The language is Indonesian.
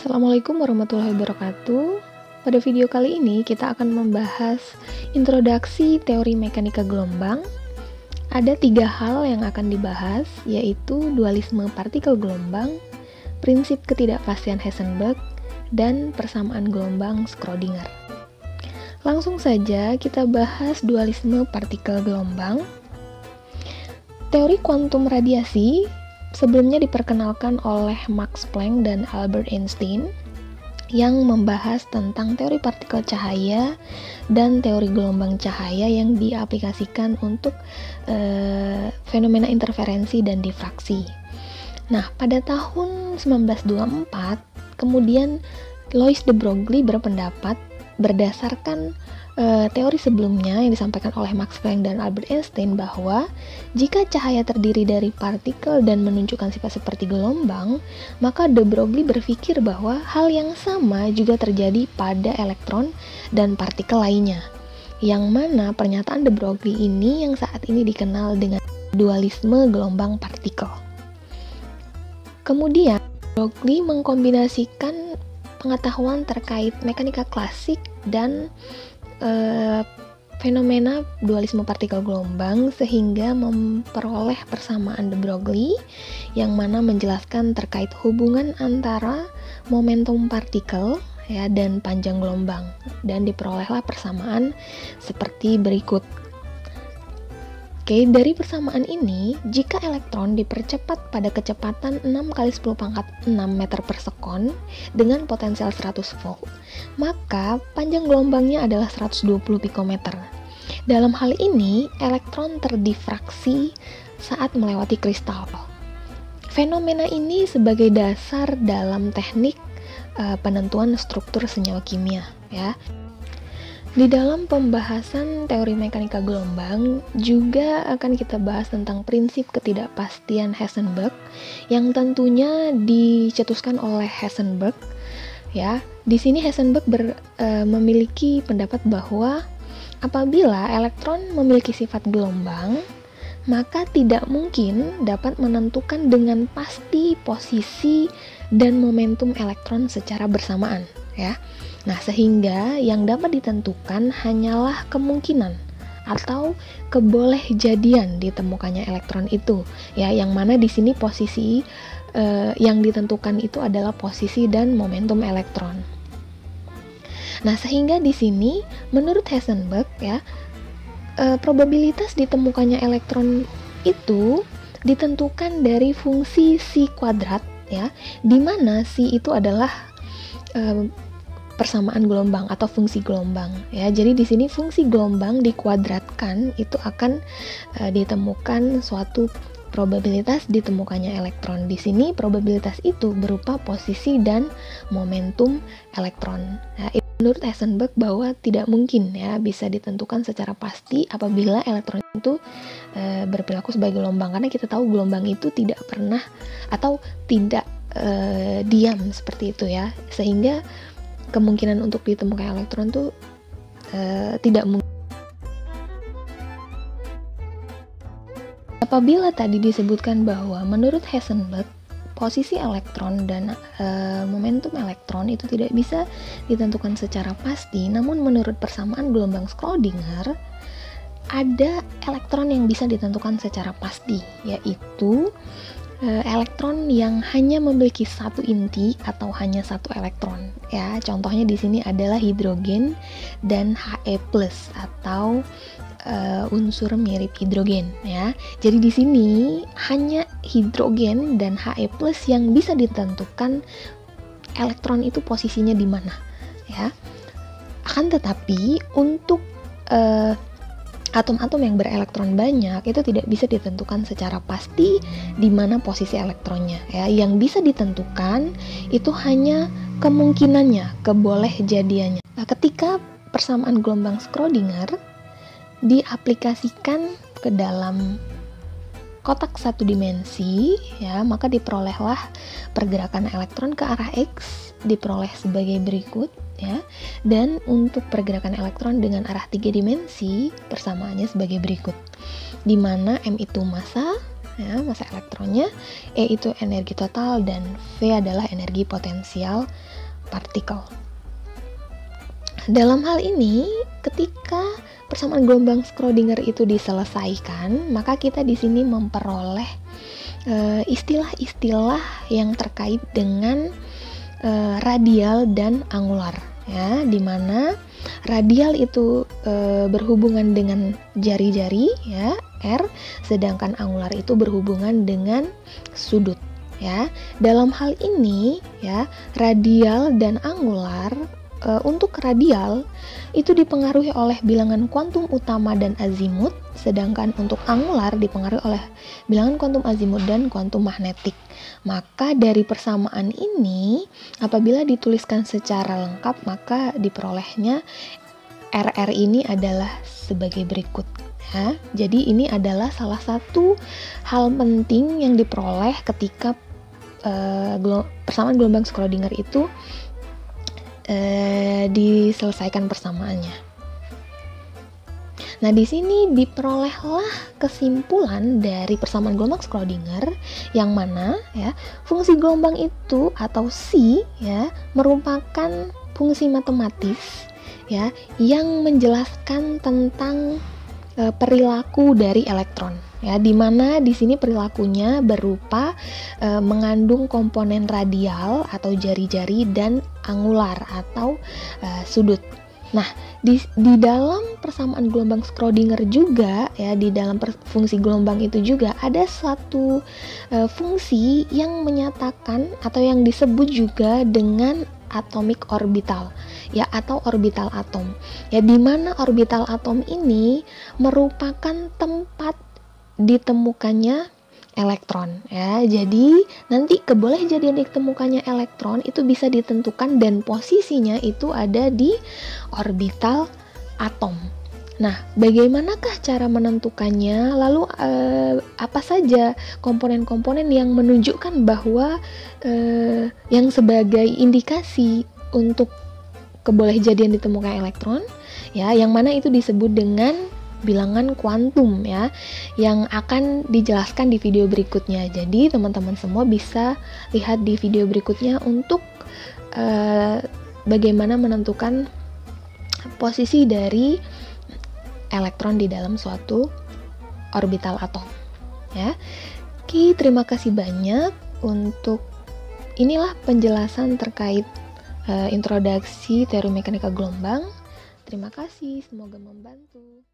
Assalamualaikum warahmatullahi wabarakatuh. Pada video kali ini kita akan membahas introduksi teori mekanika gelombang. Ada 3 hal yang akan dibahas, yaitu dualisme partikel gelombang, prinsip ketidakpastian Heisenberg, dan persamaan gelombang Schrödinger. Langsung saja kita bahas dualisme partikel gelombang. Teori kuantum radiasi sebelumnya diperkenalkan oleh Max Planck dan Albert Einstein yang membahas tentang teori partikel cahaya dan teori gelombang cahaya yang diaplikasikan untuk fenomena interferensi dan difraksi. Nah, pada tahun 1924, kemudian Louis de Broglie berpendapat berdasarkan teori sebelumnya yang disampaikan oleh Max Planck dan Albert Einstein bahwa jika cahaya terdiri dari partikel dan menunjukkan sifat seperti gelombang, maka de Broglie berpikir bahwa hal yang sama juga terjadi pada elektron dan partikel lainnya. Yang mana pernyataan de Broglie ini yang saat ini dikenal dengan dualisme gelombang partikel. Kemudian, Broglie mengkombinasikan pengetahuan terkait mekanika klasik dan fenomena dualisme partikel gelombang sehingga memperoleh persamaan de Broglie yang mana menjelaskan terkait hubungan antara momentum partikel dan panjang gelombang, dan diperolehlah persamaan seperti berikut. Oke, dari persamaan ini, jika elektron dipercepat pada kecepatan 6 × 10⁻⁶ meter per sekon dengan potensial 100 volt, maka panjang gelombangnya adalah 120 pikometer. Dalam hal ini, elektron terdifraksi saat melewati kristal. Fenomena ini sebagai dasar dalam teknik penentuan struktur senyawa kimia, ya. Di dalam pembahasan teori mekanika gelombang juga akan kita bahas tentang prinsip ketidakpastian Heisenberg yang tentunya dicetuskan oleh Heisenberg, ya. Di sini Heisenberg memiliki pendapat bahwa apabila elektron memiliki sifat gelombang, maka tidak mungkin dapat menentukan dengan pasti posisi dan momentum elektron secara bersamaan, ya. Nah, sehingga yang dapat ditentukan hanyalah kemungkinan atau kebolehjadian ditemukannya elektron itu, ya, yang mana di sini posisi yang ditentukan itu adalah posisi dan momentum elektron. Nah, sehingga di sini menurut Heisenberg, ya, probabilitas ditemukannya elektron itu ditentukan dari fungsi psi kuadrat, ya, di mana psi itu adalah persamaan gelombang atau fungsi gelombang, ya. Jadi di sini fungsi gelombang dikuadratkan itu akan ditemukan suatu probabilitas ditemukannya elektron. Di sini probabilitas itu berupa posisi dan momentum elektron. Nah, menurut Heisenberg bahwa tidak mungkin, ya, bisa ditentukan secara pasti apabila elektron itu berperilaku sebagai gelombang, karena kita tahu gelombang itu tidak pernah atau tidak diam seperti itu, ya, sehingga kemungkinan untuk ditemukan elektron itu tidak mungkin. Apabila tadi disebutkan bahwa menurut Heisenberg posisi elektron dan momentum elektron itu tidak bisa ditentukan secara pasti, namun menurut persamaan gelombang Schrödinger ada elektron yang bisa ditentukan secara pasti, yaitu elektron yang hanya memiliki satu inti atau hanya satu elektron, ya. Contohnya di sini adalah hidrogen dan He+ atau unsur mirip hidrogen, ya. Jadi di sini hanya hidrogen dan He+ yang bisa ditentukan elektron itu posisinya di mana, ya. Akan tetapi untuk atom-atom yang berelektron banyak itu tidak bisa ditentukan secara pasti di mana posisi elektronnya, ya. Yang bisa ditentukan itu hanya kemungkinannya, kebolehjadiannya. Nah, ketika persamaan gelombang Schrödinger diaplikasikan ke dalam kotak satu dimensi, ya, maka diperolehlah pergerakan elektron ke arah X diperoleh sebagai berikut, ya. Dan untuk pergerakan elektron dengan arah 3 dimensi persamaannya sebagai berikut, di mana M itu massa, ya, massa elektronnya, E itu energi total, dan V adalah energi potensial partikel. Dalam hal ini, ketika persamaan gelombang Schrödinger itu diselesaikan, maka kita di sini memperoleh istilah-istilah yang terkait dengan radial dan angular, ya, dimana radial itu berhubungan dengan jari-jari, ya, R, sedangkan angular itu berhubungan dengan sudut, ya. Dalam hal ini, ya, radial dan angular, untuk radial itu dipengaruhi oleh bilangan kuantum utama dan azimut, sedangkan untuk angular dipengaruhi oleh bilangan kuantum azimut dan kuantum magnetik. Maka dari persamaan ini, apabila dituliskan secara lengkap, maka diperolehnya RR ini adalah sebagai berikut, ya. Jadi ini adalah salah satu hal penting yang diperoleh ketika persamaan gelombang Schrödinger itu diselesaikan persamaannya. Nah, di sini diperolehlah kesimpulan dari persamaan gelombang Schrödinger yang mana, ya, fungsi gelombang itu atau psi, ya, merupakan fungsi matematis, ya, yang menjelaskan tentang perilaku dari elektron, ya, di mana di sini perilakunya berupa mengandung komponen radial atau jari-jari dan angular atau sudut. Nah, di dalam persamaan gelombang Schrödinger juga, ya, di dalam fungsi gelombang itu juga ada satu fungsi yang menyatakan atau yang disebut juga dengan atomic orbital, ya, atau orbital atom, ya, di mana orbital atom ini merupakan tempat ditemukannya elektron, ya. Jadi nanti kebolehjadian ditemukannya elektron itu bisa ditentukan dan posisinya itu ada di orbital atom. Nah, bagaimanakah cara menentukannya? Lalu apa saja komponen-komponen yang menunjukkan bahwa yang sebagai indikasi untuk kebolehjadian ditemukan elektron, ya, yang mana itu disebut dengan bilangan kuantum, ya, yang akan dijelaskan di video berikutnya. Jadi teman-teman semua bisa lihat di video berikutnya untuk bagaimana menentukan posisi dari elektron di dalam suatu orbital atom, ya. Oke, terima kasih banyak untuk inilah penjelasan terkait introduksi teori mekanika gelombang. Terima kasih, semoga membantu.